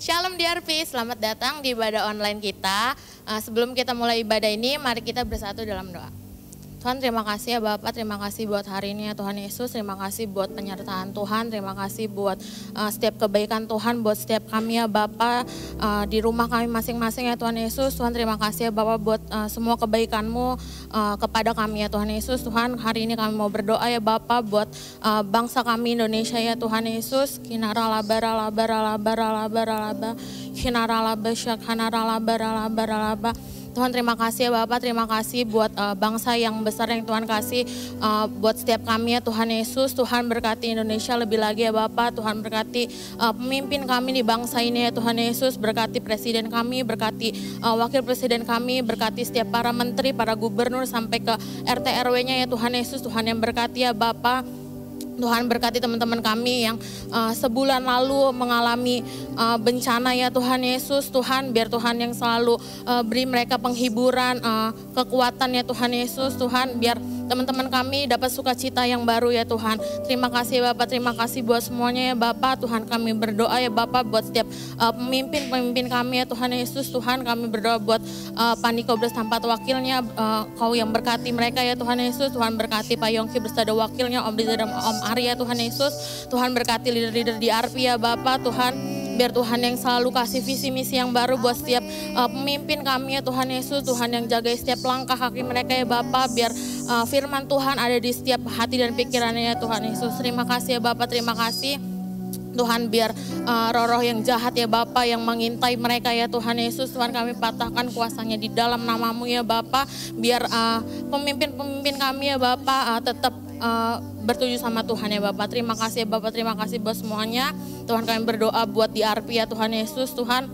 Shalom DRP, selamat datang di ibadah online kita. Sebelum kita mulai ibadah ini, mari kita bersatu dalam doa. Tuhan, terima kasih ya Bapak, terima kasih buat hari ini ya Tuhan Yesus, terima kasih buat penyertaan Tuhan, terima kasih buat setiap kebaikan Tuhan, buat setiap kami ya Bapak, di rumah kami masing-masing ya Tuhan Yesus. Tuhan, terima kasih ya Bapak buat semua kebaikan-Mu kepada kami ya Tuhan Yesus. Tuhan, hari ini kami mau berdoa ya Bapak buat bangsa kami Indonesia ya Tuhan Yesus. Tuhan, terima kasih ya Bapak, terima kasih buat bangsa yang besar yang Tuhan kasih buat setiap kami ya Tuhan Yesus. Tuhan, berkati Indonesia lebih lagi ya Bapak. Tuhan, berkati pemimpin kami di bangsa ini ya Tuhan Yesus. Berkati presiden kami, berkati wakil presiden kami, berkati setiap para menteri, para gubernur sampai ke RT RW-nya ya Tuhan Yesus. Tuhan yang berkati ya Bapak. Tuhan, berkati teman-teman kami yang sebulan lalu mengalami bencana ya Tuhan Yesus. Tuhan, biar Tuhan yang selalu beri mereka penghiburan, kekuatan ya Tuhan Yesus. Tuhan, biar teman-teman kami dapat sukacita yang baru ya Tuhan. Terima kasih Bapak, terima kasih buat semuanya ya Bapak. Tuhan, kami berdoa ya Bapak buat setiap pemimpin kami ya Tuhan Yesus. Tuhan, kami berdoa buat Paniko Bertempat wakilnya, Kau yang berkati mereka ya Tuhan Yesus. Tuhan, berkati Pak Yongki bersada wakilnya, Om Riza dan Om Arya Tuhan Yesus. Tuhan, berkati leader-leader di RP ya Bapak. Tuhan, biar Tuhan yang selalu kasih visi misi yang baru buat setiap pemimpin kami ya Tuhan Yesus. Tuhan yang jaga setiap langkah kaki mereka ya Bapak. Biar firman Tuhan ada di setiap hati dan pikirannya ya Tuhan Yesus. Terima kasih ya Bapak, terima kasih. Tuhan, biar roh-roh yang jahat ya Bapak yang mengintai mereka ya Tuhan Yesus. Tuhan, kami patahkan kuasanya di dalam nama-Mu ya Bapak. Biar pemimpin-pemimpin kami ya Bapak tetap bertuju sama Tuhan ya Bapak. Terima kasih ya Bapak, terima kasih buat semuanya. Tuhan, kami berdoa buat di RP ya Tuhan Yesus. Tuhan,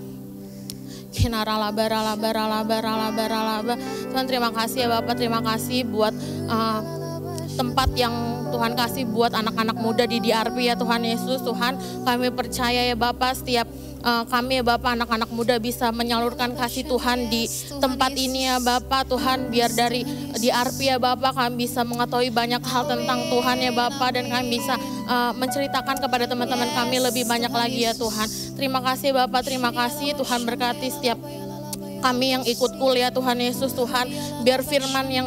Tuhan, terima kasih ya Bapak, terima kasih buat tempat yang Tuhan kasih buat anak-anak muda di DRP ya Tuhan Yesus. Tuhan, kami percaya ya Bapak setiap kami ya Bapak anak-anak muda bisa menyalurkan kasih Tuhan di tempat ini ya Bapak. Tuhan, biar dari DRP ya Bapak kami bisa mengetahui banyak hal tentang Tuhan ya Bapak. Dan kami bisa menceritakan kepada teman-teman kami lebih banyak lagi ya Tuhan. Terima kasih Bapak, terima kasih. Tuhan, berkati setiap kami yang ikut kuliah Tuhan Yesus. Tuhan, biar firman yang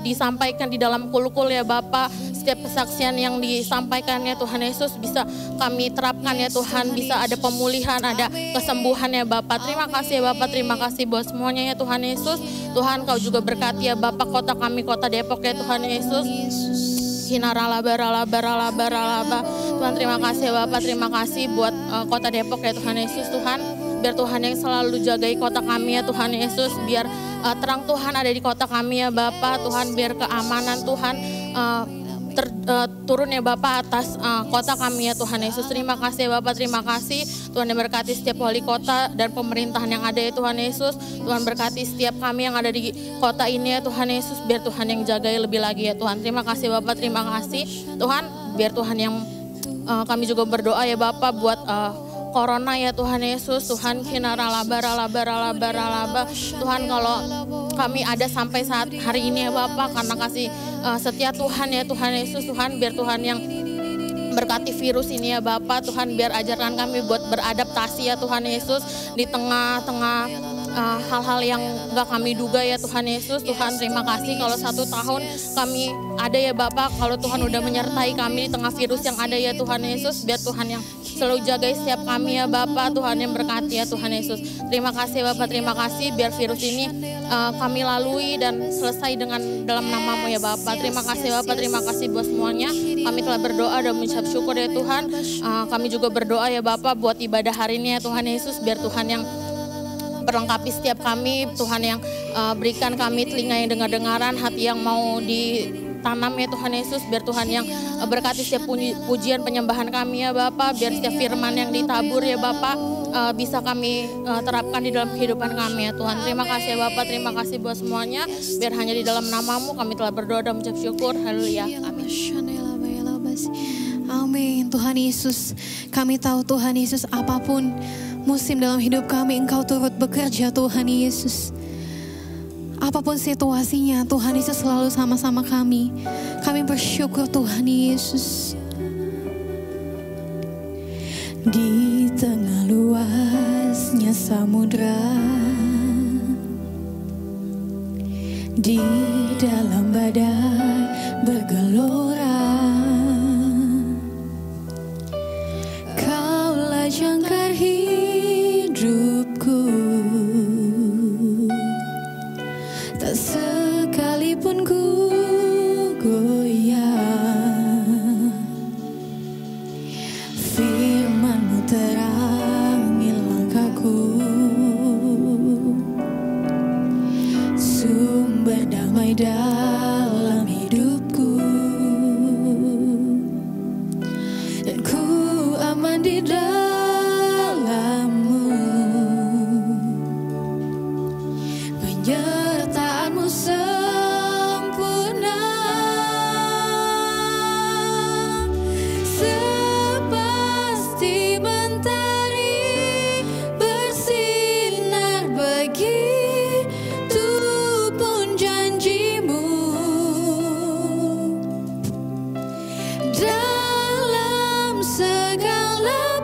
disampaikan di dalam kul-kul ya Bapak, setiap kesaksian yang disampaikan ya Tuhan Yesus bisa kami terapkan ya Tuhan, bisa ada pemulihan, ada kesembuhan ya Bapak. Terima kasih ya Bapak, terima kasih buat semuanya ya Tuhan Yesus. Tuhan, Kau juga berkati ya Bapak kota kami, kota Depok ya Tuhan Yesus. Tuhan, terima kasih ya Bapak, terima kasih buat kota Depok ya Tuhan Yesus. Tuhan, biar Tuhan yang selalu jagai kota kami ya Tuhan Yesus. Biar terang Tuhan ada di kota kami ya Bapak. Tuhan, biar keamanan Tuhan turun ya Bapak atas kota kami ya Tuhan Yesus. Terima kasih ya Bapak, terima kasih. Tuhan yang berkati setiap wali kota dan pemerintahan yang ada ya Tuhan Yesus. Tuhan, berkati setiap kami yang ada di kota ini ya Tuhan Yesus. Biar Tuhan yang jagai lebih lagi ya Tuhan. Terima kasih Bapak, terima kasih. Tuhan, biar Tuhan yang kami juga berdoa ya Bapak buat Corona ya Tuhan Yesus. Tuhan, Tuhan, kalau kami ada sampai saat hari ini ya Bapak, karena kasih setia Tuhan ya Tuhan Yesus. Tuhan, biar Tuhan yang berkati virus ini ya Bapak. Tuhan, biar ajarkan kami buat beradaptasi ya Tuhan Yesus di tengah-tengah hal-hal yang gak kami duga ya Tuhan Yesus. Tuhan, terima kasih kalau 1 tahun kami ada ya Bapak, kalau Tuhan udah menyertai kami di tengah virus yang ada ya Tuhan Yesus. Biar Tuhan yang selalu jaga setiap kami ya Bapak. Tuhan yang berkati ya Tuhan Yesus. Terima kasih Bapak, terima kasih. Biar virus ini kami lalui dan selesai dengan dalam nama-Mu ya Bapak. Terima kasih Bapak, terima kasih buat semuanya. Kami telah berdoa dan mengucap syukur ya Tuhan. Kami juga berdoa ya Bapak buat ibadah hari ini ya Tuhan Yesus. Biar Tuhan yang perlengkapi setiap kami, Tuhan yang berikan kami telinga yang dengar-dengaran, hati yang mau ditanam ya Tuhan Yesus. Biar Tuhan yang berkati setiap pujian penyembahan kami ya Bapak. Biar setiap firman yang ditabur ya Bapak bisa kami terapkan di dalam kehidupan kami ya Tuhan. Terima kasih ya Bapak, terima kasih buat semuanya. Biar hanya di dalam nama-Mu kami telah berdoa dan mengucap syukur. Haleluya, amin. Amin. Tuhan Yesus, kami tahu Tuhan Yesus apapun musim dalam hidup kami, Engkau turut bekerja Tuhan Yesus. Apapun situasinya, Tuhan Yesus selalu sama-sama kami. Kami bersyukur Tuhan Yesus. Di tengah luar derasnya samudra, di dalam badai bergelora. Kaulah jangkar hidupku, tak sekalipun ku goyah. Firman-Mu terangi langkahku, sumber damai dalam hidupku, dan ku aman di dalam-Mu. Penyertaan-Mu sempurna, sepasti mentari bersinar, begitu pun janji-Mu. Dalam segala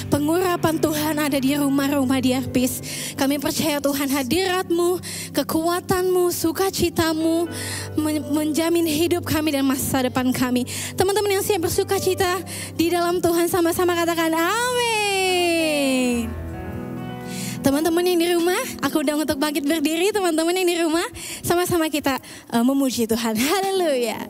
pengurapan Tuhan ada di rumah-rumah DRPs. Kami percaya Tuhan hadirat-Mu, kekuatan-Mu, sukacita-Mu menjamin hidup kami dan masa depan kami. Teman-teman yang siap bersukacita di dalam Tuhan sama-sama katakan amin. Teman-teman yang di rumah, aku undang untuk bangkit berdiri. Teman-teman yang di rumah, sama-sama kita memuji Tuhan. Haleluya.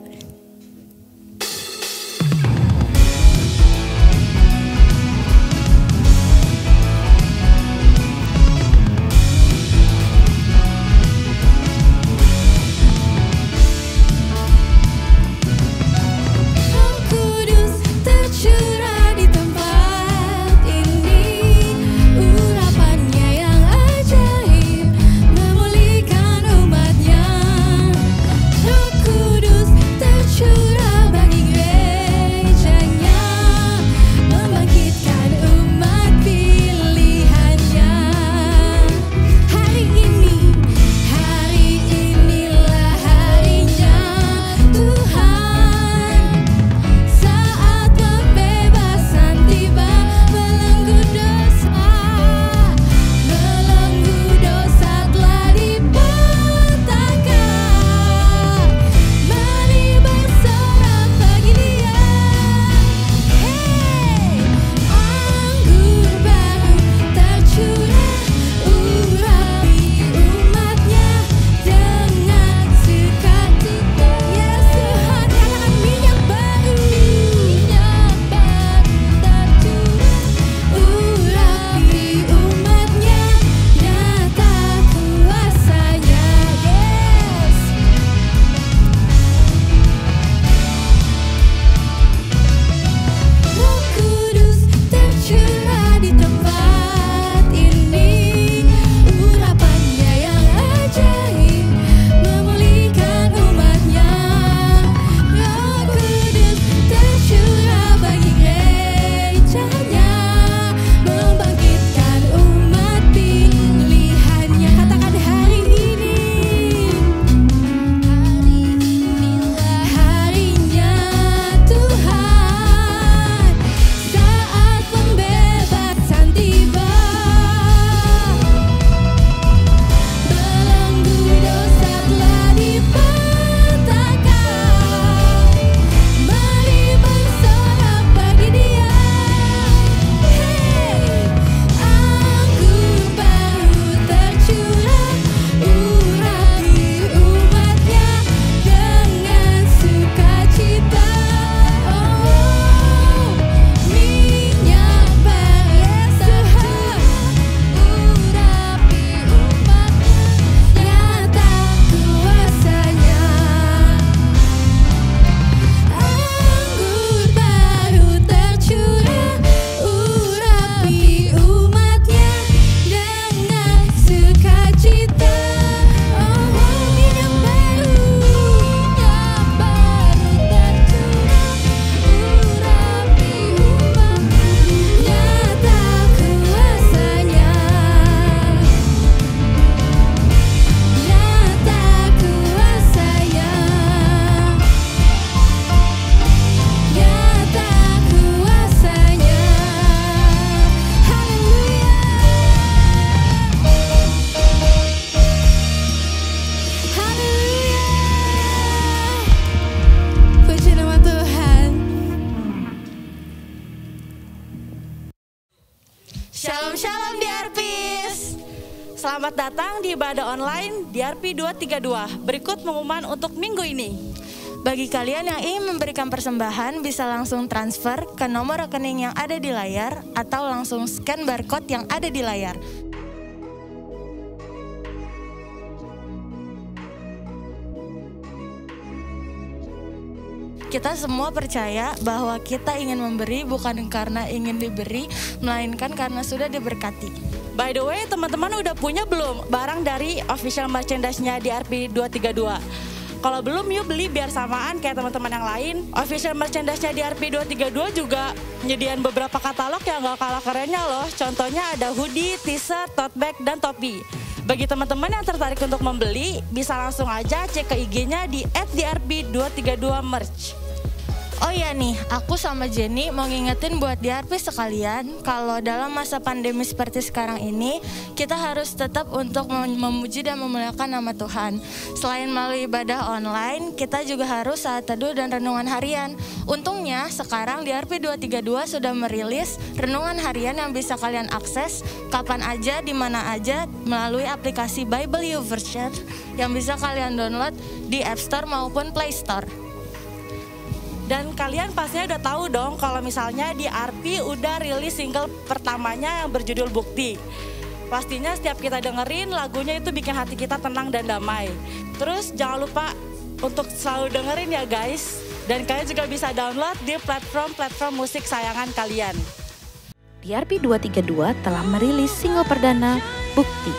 Shalom DRPs. Selamat datang di ibadah online DRP 232. Berikut pengumuman untuk minggu ini. Bagi kalian yang ingin memberikan persembahan bisa langsung transfer ke nomor rekening yang ada di layar atau langsung scan barcode yang ada di layar. Kita semua percaya bahwa kita ingin memberi bukan karena ingin diberi, melainkan karena sudah diberkati. By the way, teman-teman udah punya belum barang dari official merchandise-nya DRP 232? Kalau belum, yuk beli biar samaan kayak teman-teman yang lain. Official merchandise-nya DRP 232 juga nyediain beberapa katalog yang gak kalah kerennya loh. Contohnya ada hoodie, t-shirt, tote bag, dan topi. Bagi teman-teman yang tertarik untuk membeli, bisa langsung aja cek ke IG-nya di @drp232merch. Oh iya nih, aku sama Jenny mau ngingetin buat DRP sekalian kalau dalam masa pandemi seperti sekarang ini kita harus tetap untuk memuji dan memuliakan nama Tuhan. Selain melalui ibadah online, kita juga harus saat teduh dan renungan harian. Untungnya sekarang DRP 232 sudah merilis renungan harian yang bisa kalian akses kapan aja, di mana aja melalui aplikasi Bible YouVersion yang bisa kalian download di App Store maupun Play Store. Dan kalian pastinya udah tahu dong kalau misalnya di DRP udah rilis single pertamanya yang berjudul Bukti. Pastinya setiap kita dengerin lagunya itu bikin hati kita tenang dan damai. Terus jangan lupa untuk selalu dengerin ya guys. Dan kalian juga bisa download di platform-platform musik sayangan kalian. DRP 232 telah merilis single perdana Bukti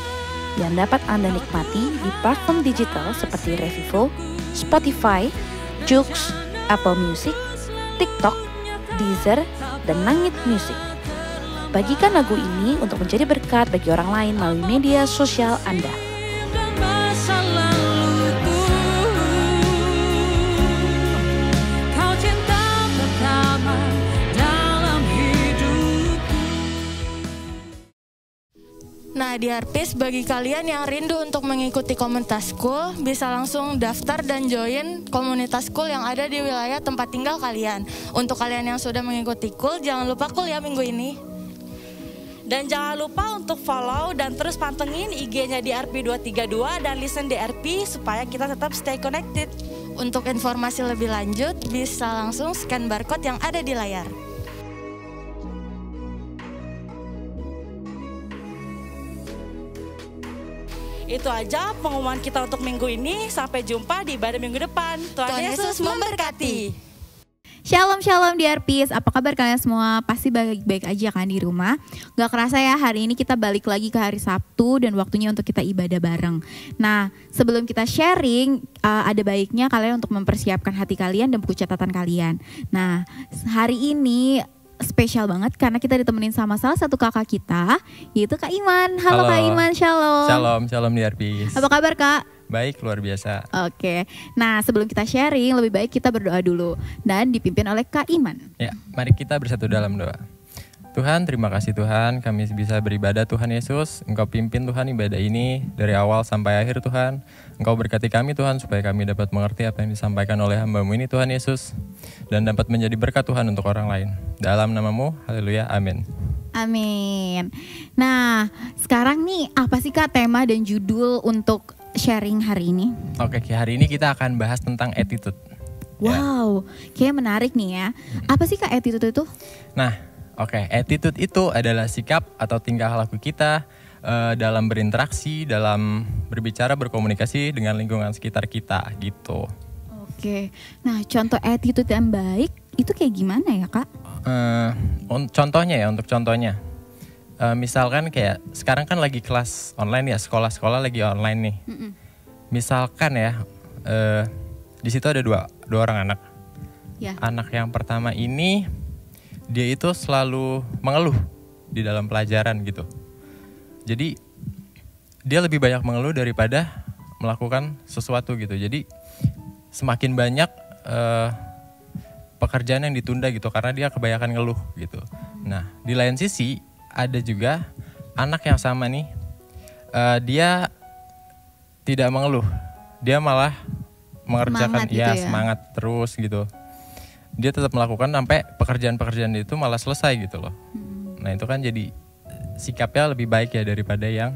yang dapat Anda nikmati di platform digital seperti Revivo, Spotify, Joox, Apple Music, TikTok, Deezer, dan Langit Music. Bagikan lagu ini untuk menjadi berkat bagi orang lain melalui media sosial Anda. Nah, DRPs bagi kalian yang rindu untuk mengikuti komunitas school, bisa langsung daftar dan join komunitas school yang ada di wilayah tempat tinggal kalian. Untuk kalian yang sudah mengikuti school, jangan lupa school ya minggu ini. Dan jangan lupa untuk follow dan terus pantengin IG-nya DRP 232 dan listen DRP supaya kita tetap stay connected. Untuk informasi lebih lanjut, bisa langsung scan barcode yang ada di layar. Itu aja pengumuman kita untuk minggu ini. Sampai jumpa di ibadah minggu depan. Tuhan Yesus memberkati. Shalom shalom DRPs, apa kabar kalian semua? Pasti baik-baik aja kan di rumah? Gak kerasa ya, hari ini kita balik lagi ke hari Sabtu dan waktunya untuk kita ibadah bareng. Nah, sebelum kita sharing, ada baiknya kalian untuk mempersiapkan hati kalian dan buku catatan kalian. Nah, hari ini spesial banget karena kita ditemenin sama salah satu kakak kita, yaitu Kak Iman. Halo Kak Iman, shalom. Shalom DRPs. Apa kabar Kak? Baik, luar biasa. Oke, nah sebelum kita sharing, lebih baik kita berdoa dulu dan dipimpin oleh Kak Iman. Ya, mari kita bersatu dalam doa. Tuhan, terima kasih Tuhan, kami bisa beribadah Tuhan Yesus. Engkau pimpin Tuhan ibadah ini dari awal sampai akhir Tuhan. Engkau berkati kami Tuhan supaya kami dapat mengerti apa yang disampaikan oleh hamba-Mu ini Tuhan Yesus. Dan dapat menjadi berkat Tuhan untuk orang lain. Dalam nama-Mu, haleluya, amin. Amin. Nah, sekarang nih apa sih Kak tema dan judul untuk sharing hari ini? Oke, hari ini kita akan bahas tentang attitude. Wow, kayaknya menarik nih ya. Apa sih Kak attitude itu? Nah, attitude itu adalah sikap atau tingkah laku kita dalam berinteraksi, dalam berbicara, berkomunikasi dengan lingkungan sekitar kita gitu. Oke, nah contoh attitude yang baik itu kayak gimana ya Kak? Untuk contohnya. Misalkan kayak sekarang kan lagi kelas online ya, sekolah-sekolah lagi online nih. Misalkan ya, di situ ada dua orang anak. Ya. Anak yang pertama ini dia itu selalu mengeluh di dalam pelajaran gitu. Jadi dia lebih banyak mengeluh daripada melakukan sesuatu gitu. Jadi semakin banyak pekerjaan yang ditunda gitu karena dia kebanyakan ngeluh gitu. Nah, di lain sisi ada juga anak yang sama nih, dia tidak mengeluh, dia malah mengerjakan, semangat terus gitu. Dia tetap melakukan sampai pekerjaan-pekerjaan itu malah selesai gitu loh. Nah itu kan jadi sikapnya lebih baik ya daripada yang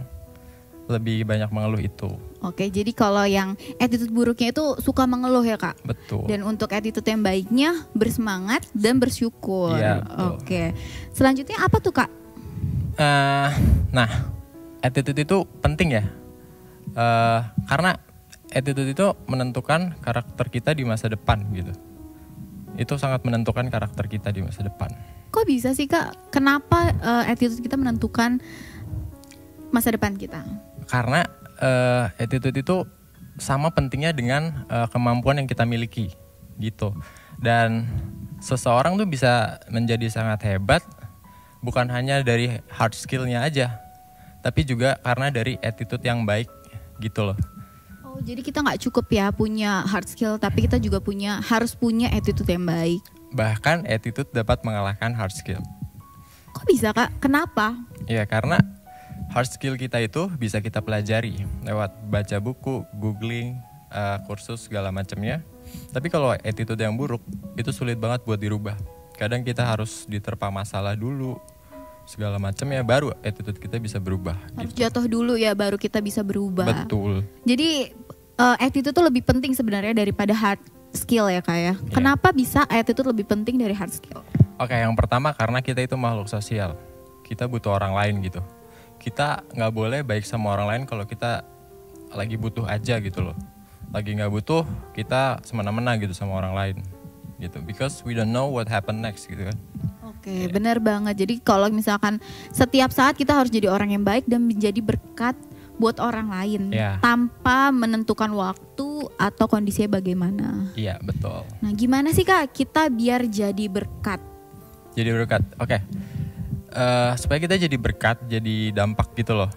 lebih banyak mengeluh itu. Oke, jadi kalau yang attitude buruknya itu suka mengeluh ya Kak? Betul. Dan untuk attitude yang baiknya bersemangat dan bersyukur. Iya, betul. Oke, selanjutnya apa tuh Kak? Nah, attitude itu penting ya, karena attitude itu menentukan karakter kita di masa depan gitu. Itu sangat menentukan karakter kita di masa depan. Kok bisa sih Kak? Kenapa attitude kita menentukan masa depan kita? Karena attitude itu sama pentingnya dengan kemampuan yang kita miliki gitu. Dan seseorang tuh bisa menjadi sangat hebat bukan hanya dari hard skill-nya aja, tapi juga karena dari attitude yang baik gitu loh. Oh, jadi kita nggak cukup ya punya hard skill, tapi kita juga harus punya attitude yang baik. Bahkan attitude dapat mengalahkan hard skill. Kok bisa Kak? Kenapa? Ya karena hard skill kita itu bisa kita pelajari lewat baca buku, googling, kursus segala macamnya. Tapi kalau attitude yang buruk itu sulit banget buat dirubah. Kadang kita harus diterpa masalah dulu segala macam ya baru attitude kita bisa berubah. Harus jatuh dulu ya baru kita bisa berubah. Betul. Jadi attitude tuh lebih penting sebenarnya daripada hard skill ya Kak ya. Kenapa bisa attitude lebih penting dari hard skill? Oke, yang pertama karena kita itu makhluk sosial. Kita butuh orang lain gitu. Kita nggak boleh baik sama orang lain kalau kita lagi butuh aja gitu loh. Lagi nggak butuh, kita semena-mena gitu sama orang lain gitu. Because we don't know what happen next gitu kan. Oke, benar banget. Jadi kalau misalkan setiap saat kita harus jadi orang yang baik dan menjadi berkat buat orang lain tanpa menentukan waktu atau kondisinya bagaimana. Iya, betul. Nah, gimana sih Kak kita biar jadi berkat? Jadi berkat, oke. Supaya kita jadi berkat, jadi dampak gitu loh.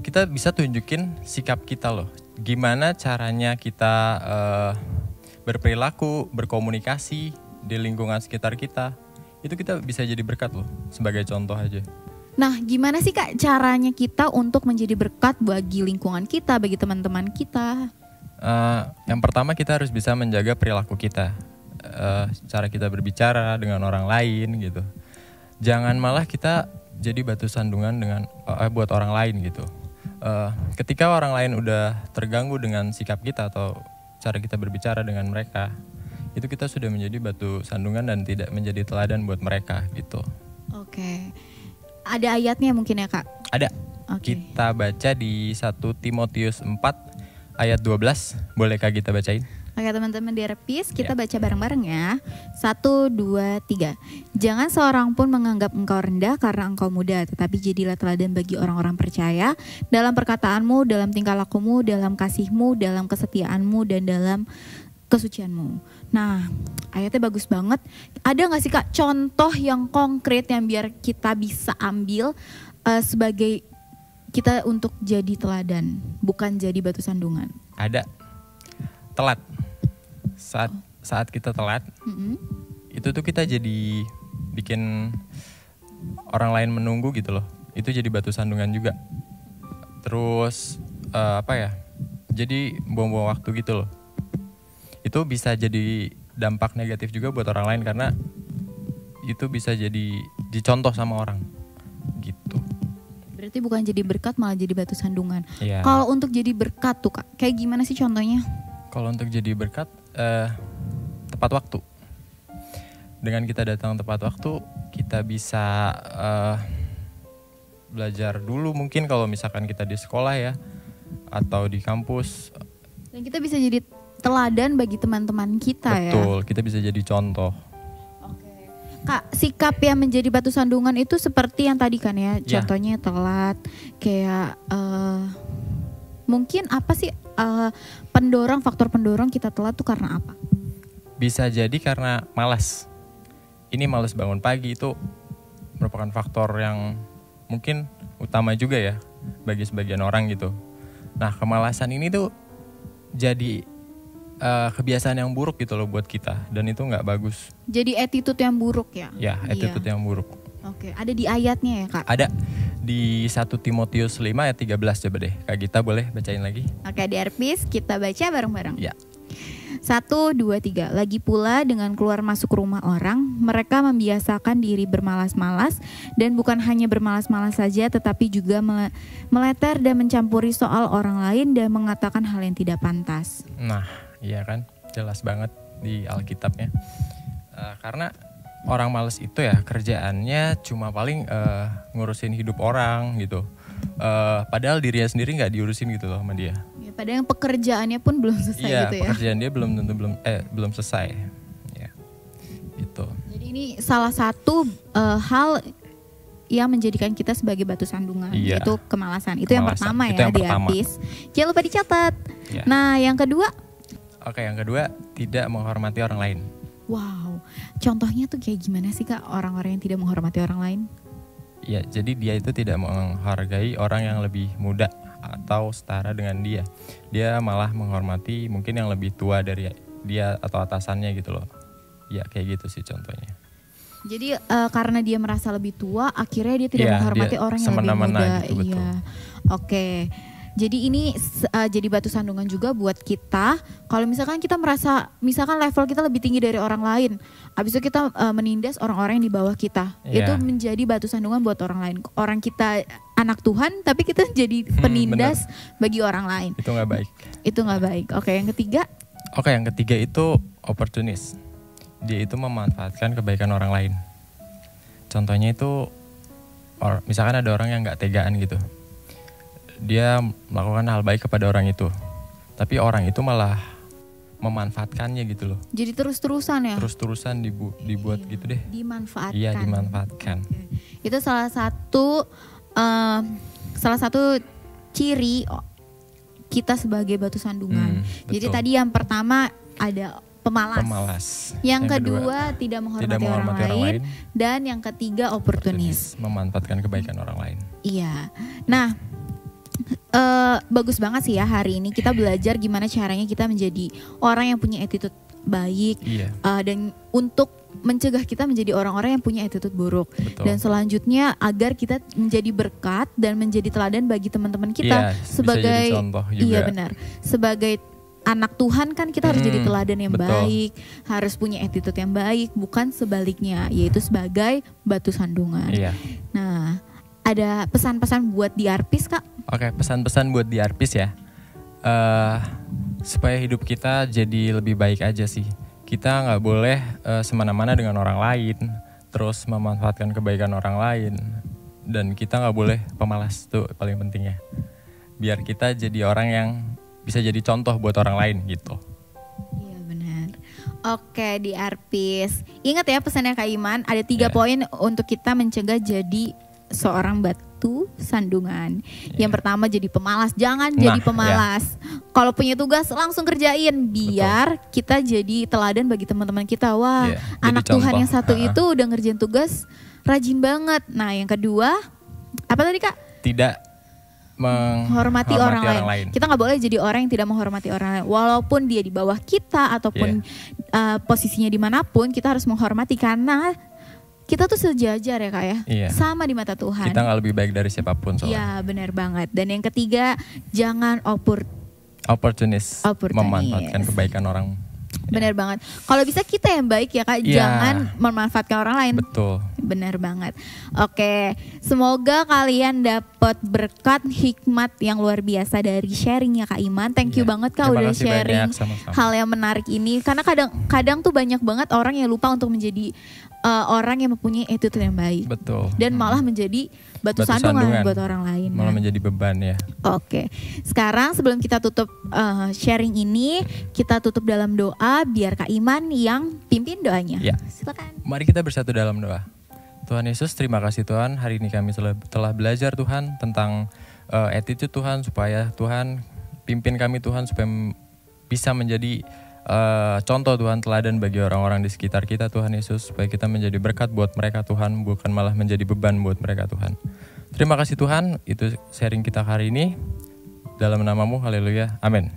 Kita bisa tunjukin sikap kita loh. Gimana caranya kita berperilaku, berkomunikasi di lingkungan sekitar kita. Itu kita bisa jadi berkat loh, sebagai contoh aja. Nah, gimana sih Kak caranya kita untuk menjadi berkat bagi lingkungan kita, bagi teman-teman kita? Yang pertama kita harus bisa menjaga perilaku kita. Cara kita berbicara dengan orang lain gitu. Jangan malah kita jadi batu sandungan dengan buat orang lain gitu. Ketika orang lain udah terganggu dengan sikap kita atau cara kita berbicara dengan mereka, itu kita sudah menjadi batu sandungan dan tidak menjadi teladan buat mereka gitu. Oke. Ada ayatnya mungkin ya Kak? Ada. Kita baca di 1 Timotius 4 ayat 12. Bolehkah kita bacain? Oke teman-teman di RPS kita baca bareng-bareng ya. 1, 2, 3. Jangan seorang pun menganggap engkau rendah karena engkau muda, tetapi jadilah teladan bagi orang-orang percaya dalam perkataanmu, dalam tingkah lakumu, dalam kasihmu, dalam kesetiaanmu, dan dalam kesucianmu. Nah, ayatnya bagus banget. Ada gak sih Kak contoh yang konkret yang biar kita bisa ambil sebagai kita untuk jadi teladan, bukan jadi batu sandungan? Ada. Telat. Saat kita telat, itu tuh kita jadi bikin orang lain menunggu gitu loh. Itu jadi batu sandungan juga. Terus jadi buang-buang waktu gitu loh. Itu bisa jadi dampak negatif juga buat orang lain karena itu bisa jadi dicontoh sama orang gitu. Berarti bukan jadi berkat malah jadi batu sandungan. Yeah. Kalau untuk jadi berkat tuh Kak, kayak gimana sih contohnya? Kalau untuk jadi berkat tepat waktu. Dengan kita datang tepat waktu, kita bisa belajar dulu mungkin kalau misalkan kita di sekolah ya atau di kampus. Dan kita bisa jadi teladan bagi teman-teman kita. Betul, ya. Betul, kita bisa jadi contoh. Oke. Kak, sikap yang menjadi batu sandungan itu seperti yang tadi kan ya, contohnya telat, kayak mungkin apa sih faktor pendorong kita telat tuh karena apa? Bisa jadi karena malas. Ini malas bangun pagi itu merupakan faktor yang mungkin utama juga ya bagi sebagian orang gitu. Nah, kemalasan ini tuh jadi kebiasaan yang buruk gitu loh buat kita dan itu nggak bagus. Jadi attitude yang buruk ya? Ya, attitude yang buruk. Oke, ada di ayatnya ya Kak? Ada di 1 Timotius 5 ayat 13 coba deh. Kak Gita boleh bacain lagi? Oke, di RPS kita baca bareng-bareng. Ya. 1, 2, 3. Lagi pula dengan keluar masuk rumah orang, mereka membiasakan diri bermalas-malas dan bukan hanya bermalas-malas saja tetapi juga meleter dan mencampuri soal orang lain dan mengatakan hal yang tidak pantas. Nah, iya kan? Jelas banget di Alkitabnya. Karena orang malas itu ya kerjaannya cuma paling ngurusin hidup orang gitu. Padahal dirinya sendiri nggak diurusin gitu loh sama dia. Ya, padahal pekerjaannya pun belum selesai gitu ya. Iya, pekerjaan dia belum selesai. Ya, itu. Jadi ini salah satu hal yang menjadikan kita sebagai batu sandungan, yaitu kemalasan. Itu yang pertama ya di habis. Jangan lupa dicatat. Ya. Nah, yang kedua? Oke, yang kedua tidak menghormati orang lain. Wow, contohnya tuh kayak gimana sih Kak orang-orang yang tidak menghormati orang lain? Ya, jadi dia itu tidak menghargai orang yang lebih muda atau setara dengan dia. Dia malah menghormati mungkin yang lebih tua dari dia atau atasannya gitu loh. Ya kayak gitu sih contohnya. Jadi karena dia merasa lebih tua, akhirnya dia tidak menghormati dia orang yang lebih muda. gitu, betul. Iya. Oke. Jadi ini jadi batu sandungan juga buat kita. Kalau misalkan kita merasa, misalkan level kita lebih tinggi dari orang lain, habis itu kita menindas orang-orang yang di bawah kita, itu menjadi batu sandungan buat orang lain. Orang kita anak Tuhan, tapi kita jadi penindas bagi orang lain. Itu nggak baik. Itu nggak baik. Oke, yang ketiga? Oke, yang ketiga itu oportunis. Dia itu memanfaatkan kebaikan orang lain. Contohnya itu, misalkan ada orang yang nggak tegaan gitu. Dia melakukan hal baik kepada orang itu, tapi orang itu malah memanfaatkannya gitu loh. Jadi terus-terusan ya? Terus-terusan dibuat gitu deh. Dimanfaatkan. Iya, dimanfaatkan. Itu salah satu ciri kita sebagai batu sandungan. Jadi tadi yang pertama ada pemalas. Yang kedua tidak menghormati orang lain. Dan yang ketiga oportunis. Memanfaatkan kebaikan orang lain. Iya. Nah, bagus banget sih ya hari ini kita belajar gimana caranya kita menjadi orang yang punya attitude baik. Dan untuk mencegah kita menjadi orang-orang yang punya attitude buruk. Betul. Dan selanjutnya agar kita menjadi berkat dan menjadi teladan bagi teman-teman kita sebagai contoh juga. Iya benar. Sebagai anak Tuhan kan kita harus jadi teladan yang baik, harus punya attitude yang baik, bukan sebaliknya, yaitu sebagai batu sandungan. Nah, ada pesan-pesan buat diarpis, Kak? Oke, pesan-pesan buat diarpis ya. Supaya hidup kita jadi lebih baik aja sih. Kita nggak boleh semena-mana dengan orang lain, terus memanfaatkan kebaikan orang lain, dan kita nggak boleh pemalas, tuh paling pentingnya. Biar kita jadi orang yang bisa jadi contoh buat orang lain gitu. Iya benar. Oke, diarpis. Ingat ya pesannya Kak Iman, ada 3 poin untuk kita mencegah jadi seorang batu sandungan. Yang pertama jadi pemalas, jangan jadi pemalas. Kalau punya tugas langsung kerjain biar kita jadi teladan bagi teman-teman kita. Wah, anak Tuhan yang satu itu udah ngerjain tugas rajin banget. Nah, yang kedua apa tadi Kak? Tidak menghormati orang lain. Kita nggak boleh jadi orang yang tidak menghormati orang lain. Walaupun dia di bawah kita ataupun posisinya dimanapun, kita harus menghormati karena kita tuh sejajar ya Kak ya, sama di mata Tuhan. Kita gak lebih baik dari siapapun soalnya. Iya benar banget. Dan yang ketiga, jangan oportunis. Memanfaatkan kebaikan orang. Benar banget. Kalau bisa kita yang baik ya Kak, jangan memanfaatkan orang lain. Betul. Benar banget. Oke, semoga kalian dapat berkat hikmat yang luar biasa dari sharingnya Kak Iman. Thank you banget Kak udah sharing hal yang menarik ini. Karena kadang tuh banyak banget orang yang lupa untuk menjadi orang yang mempunyai attitude yang baik. Betul. Dan malah menjadi batu sandungan buat orang lain. Malah menjadi beban ya. Oke. Sekarang sebelum kita tutup sharing ini, kita tutup dalam doa biar Kak Iman yang pimpin doanya. Silakan. Mari kita bersatu dalam doa. Tuhan Yesus, terima kasih Tuhan. Hari ini kami telah belajar Tuhan tentang attitude Tuhan, supaya Tuhan pimpin kami Tuhan supaya bisa menjadi contoh Tuhan, teladan bagi orang-orang di sekitar kita Tuhan Yesus, supaya kita menjadi berkat buat mereka Tuhan, bukan malah menjadi beban buat mereka Tuhan. Terima kasih Tuhan, itu sharing kita hari ini. Dalam namamu, haleluya, amin.